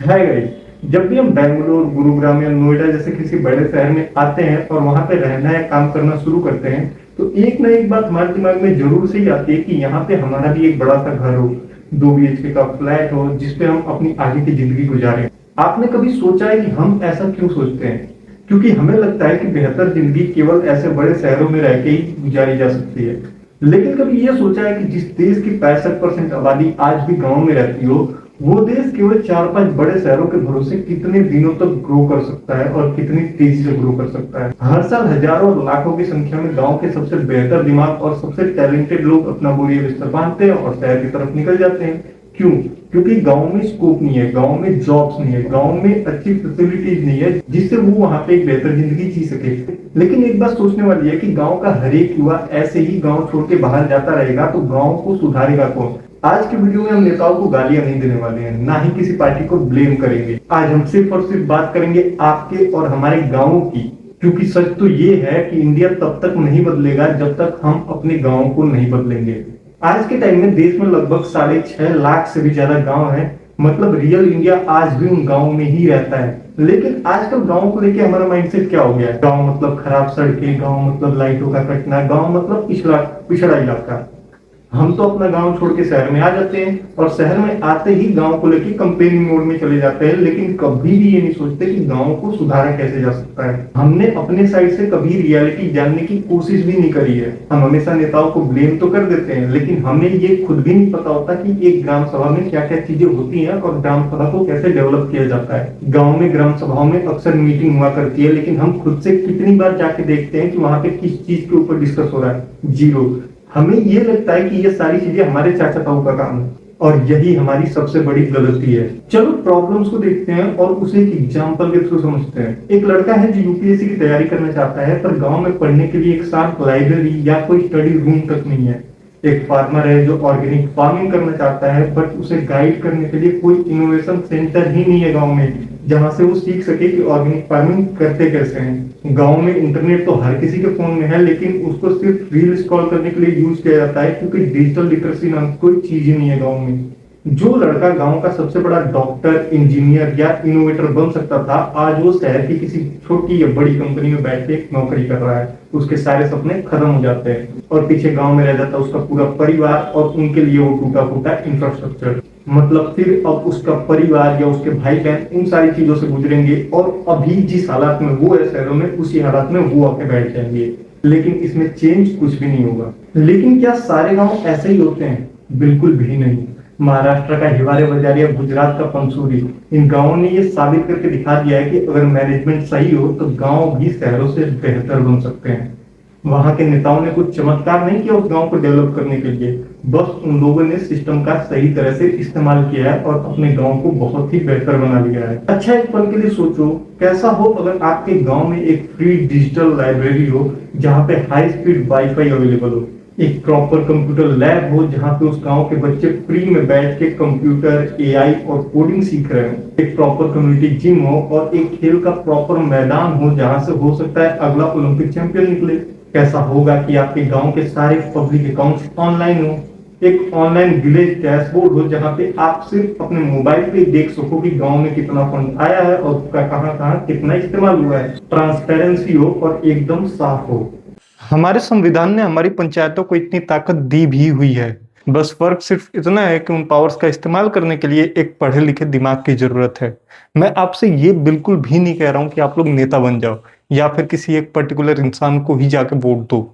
है गाइस, जब भी हम बेंगलुरु, गुरुग्राम या नोएडा जैसे किसी बड़े शहर में आते हैं और वहां पे रहना या काम करना शुरू करते हैं, तो एक ना एक बात हमारे दिमाग में जरूर से ही आती है कि यहाँ पे हमारा भी एक बड़ा सा घर हो, 2 BHK का फ्लैट हो जिसपे हम अपनी आगे की जिंदगी गुजारें। आपने कभी सोचा है कि हम ऐसा क्यों सोचते हैं? क्योंकि हमें लगता है कि बेहतर जिंदगी केवल ऐसे बड़े शहरों में रह के ही गुजारी जा सकती है। लेकिन कभी ये सोचा है कि जिस देश की 65% आबादी आज भी गांव में रहती हो, वो देश केवल 4-5 बड़े शहरों के भरोसे कितने दिनों तक ग्रो कर सकता है और कितनी तेजी से ग्रो कर सकता है। हर साल हजारों और लाखों की संख्या में गांव के सबसे बेहतर दिमाग और सबसे टैलेंटेड लोग अपना बोरिया बिस्तर बांधते हैं और शहर की तरफ निकल जाते हैं। क्यों? क्योंकि गांव में स्कोप नहीं है, गांव में जॉब्स नहीं है, गांव में अच्छी फैसिलिटीज नहीं है जिससे वो वहां पे एक बेहतर जिंदगी जी सके। लेकिन एक बात सोचने वाली है कि गांव का हर एक युवा ऐसे ही गांव छोड़ के बाहर जाता रहेगा तो गांव को सुधारेगा कौन? आज की वीडियो में हम नेताओं को गालियां नहीं देने वाले हैं, ना ही किसी पार्टी को ब्लेम करेंगे। आज हम सिर्फ और सिर्फ बात करेंगे आपके और हमारे गांवों की। क्योंकि सच तो ये है कि इंडिया तब तक नहीं बदलेगा जब तक हम अपने गांवों को नहीं बदलेंगे। आज के टाइम में देश में लगभग 6.5 लाख से भी ज्यादा गांव है। मतलब रियल इंडिया आज भी उन गांव में ही रहता है। लेकिन आजकल गांव को लेके हमारा माइंडसेट क्या हो गया है? गांव मतलब खराब सड़कें, गांव मतलब लाइटों का कटना, गांव मतलब पिछड़ा पिछड़ा इलाका। हम तो अपना गांव छोड़ के शहर में आ जाते हैं और शहर में आते ही गांव को लेके कंपेनिंग मोड में चले जाते हैं, लेकिन कभी भी ये नहीं सोचते कि गांव को सुधारा कैसे जा सकता है। हमने अपने साइड से कभी रियलिटी जानने की कोशिश भी नहीं करी है। हम हमेशा नेताओं को ब्लेम तो कर देते हैं, लेकिन हमें ये खुद भी नहीं पता होता कि एक ग्राम सभा में क्या क्या चीजें होती हैं और ग्राम सभा को कैसे डेवलप किया जाता है। गाँव में ग्राम सभाओं में अक्सर मीटिंग हुआ करती है, लेकिन हम खुद से कितनी बार जाके देखते हैं कि वहां पे किस चीज के ऊपर डिस्कस हो रहा है? जीरो। हमें ये लगता है कि ये सारी चीजें हमारे चाचा ताऊ का काम है और यही हमारी सबसे बड़ी गलती है। चलो प्रॉब्लम्स को देखते हैं और उसे एक एग्जांपल के थ्रू समझते हैं। एक लड़का है जो यूपीएससी की तैयारी करना चाहता है, पर गांव में पढ़ने के लिए एक साथ लाइब्रेरी या कोई स्टडी रूम तक नहीं है। एक फार्मर है जो ऑर्गेनिक फार्मिंग करना चाहता है, बट उसे गाइड करने के लिए कोई इनोवेशन सेंटर ही नहीं है गांव में, जहां से वो सीख सके कि ऑर्गेनिक फार्मिंग करते कैसे हैं। गांव में इंटरनेट तो हर किसी के फोन में है, लेकिन उसको सिर्फ रील स्क्रॉल करने के लिए यूज किया जाता है, क्योंकि डिजिटल लिटरेसी नाम की कोई चीज ही नहीं है गांव में। जो लड़का गांव का सबसे बड़ा डॉक्टर, इंजीनियर या इनोवेटर बन सकता था, आज वो शहर की किसी छोटी या बड़ी कंपनी में बैठ के नौकरी कर रहा है। उसके सारे सपने खत्म हो जाते हैं और पीछे गांव में रह जाता है उसका पूरा परिवार और उनके लिए वो टूटा फूटा इंफ्रास्ट्रक्चर। मतलब फिर अब उसका परिवार या उसके भाई बहन उन सारी चीजों से गुजरेंगे और अभी जिस हालात में वो है शहरों में, उसी हालात में वो आके बैठ जाएंगे। लेकिन इसमें चेंज कुछ भी नहीं होगा। लेकिन क्या सारे गांव ऐसे ही होते हैं? बिल्कुल भी नहीं। महाराष्ट्र का हिवारे बाजारी या गुजरात का पंसूरी, इन गांवों ने ये साबित करके दिखा दिया है कि अगर मैनेजमेंट सही हो तो गांव भी शहरों से बेहतर बन सकते हैं। वहां के नेताओं ने कुछ चमत्कार नहीं किया उस गांव को डेवलप करने के लिए, बस उन लोगों ने सिस्टम का सही तरह से इस्तेमाल किया है और अपने गांव को बहुत ही बेहतर बना लिया है। अच्छा, एक पल के लिए सोचो, कैसा हो अगर आपके गांव में एक फ्री डिजिटल लाइब्रेरी हो जहां पे हाई स्पीड वाईफाई अवेलेबल हो, एक प्रॉपर कंप्यूटर लैब हो जहां पे उस गांव के बच्चे फ्री में बैठ के कंप्यूटर, एआई और कोडिंग सीख रहे हो, एक प्रॉपर कम्युनिटी जिम हो और एक खेल का प्रॉपर मैदान हो जहां से हो सकता है अगला ओलंपिक चैंपियन निकले। कैसा होगा कि आपके गांव के सारे पब्लिक अकाउंट्स ऑनलाइन हो, एक ऑनलाइन विलेज डैशबोर्ड हो जहां पे आप सिर्फ अपने मोबाइल पे देख सको कि गांव में कितना फंड आया है और उसका कहां कहां कितना इस्तेमाल हुआ है। ट्रांसपेरेंसी हो और एकदम साफ हो। हमारे संविधान ने हमारी पंचायतों को इतनी ताकत दी भी हुई है, बस फर्क सिर्फ इतना है कि उन पावर्स का इस्तेमाल करने के लिए एक पढ़े लिखे दिमाग की जरूरत है। मैं आपसे ये बिल्कुल भी नहीं कह रहा हूं कि आप लोग नेता बन जाओ या फिर किसी एक पर्टिकुलर इंसान को ही जाके वोट दो।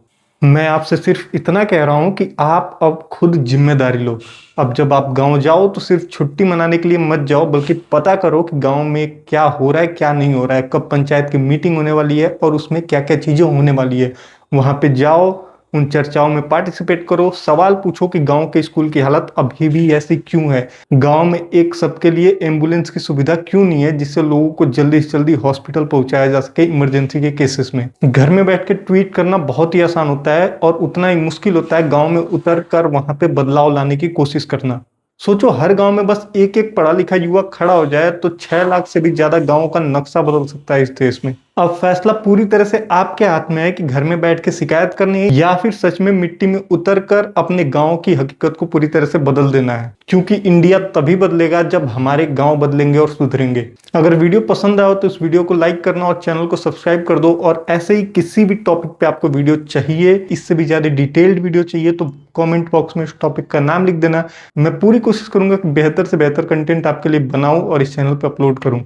मैं आपसे सिर्फ इतना कह रहा हूं कि आप अब खुद जिम्मेदारी लो। अब जब आप गांव जाओ तो सिर्फ छुट्टी मनाने के लिए मत जाओ, बल्कि पता करो कि गांव में क्या हो रहा है, क्या नहीं हो रहा है, कब पंचायत की मीटिंग होने वाली है और उसमें क्या क्या चीजें होने वाली है। वहां पे जाओ, उन चर्चाओं में पार्टिसिपेट करो, सवाल पूछो कि गांव के स्कूल की हालत अभी भी ऐसी क्यों है, गांव में एक सबके लिए एम्बुलेंस की सुविधा क्यों नहीं है जिससे लोगों को जल्दी से जल्दी हॉस्पिटल पहुंचाया जा सके इमरजेंसी के केसेस में। घर में बैठ के ट्वीट करना बहुत ही आसान होता है और उतना ही मुश्किल होता है गांव में उतर कर वहां पे बदलाव लाने की कोशिश करना। सोचो, हर गांव में बस एक एक पढ़ा लिखा युवक खड़ा हो जाए तो 6 लाख से भी ज्यादा गांवों का नक्शा बदल सकता है इस देश में। अब फैसला पूरी तरह से आपके हाथ में है कि घर में बैठ के शिकायत करनी है या फिर सच में मिट्टी में उतरकर अपने गांव की हकीकत को पूरी तरह से बदल देना है, क्योंकि इंडिया तभी बदलेगा जब हमारे गांव बदलेंगे और सुधरेंगे। अगर वीडियो पसंद आया तो इस वीडियो को लाइक करना और चैनल को सब्सक्राइब कर दो। और ऐसे ही किसी भी टॉपिक पे आपको वीडियो चाहिए, इससे भी ज्यादा डिटेल्ड वीडियो चाहिए, तो कमेंट बॉक्स में इस टॉपिक का नाम लिख देना। मैं पूरी कोशिश करूंगा कि बेहतर से बेहतर कंटेंट आपके लिए बनाऊं और इस चैनल पे अपलोड करूं।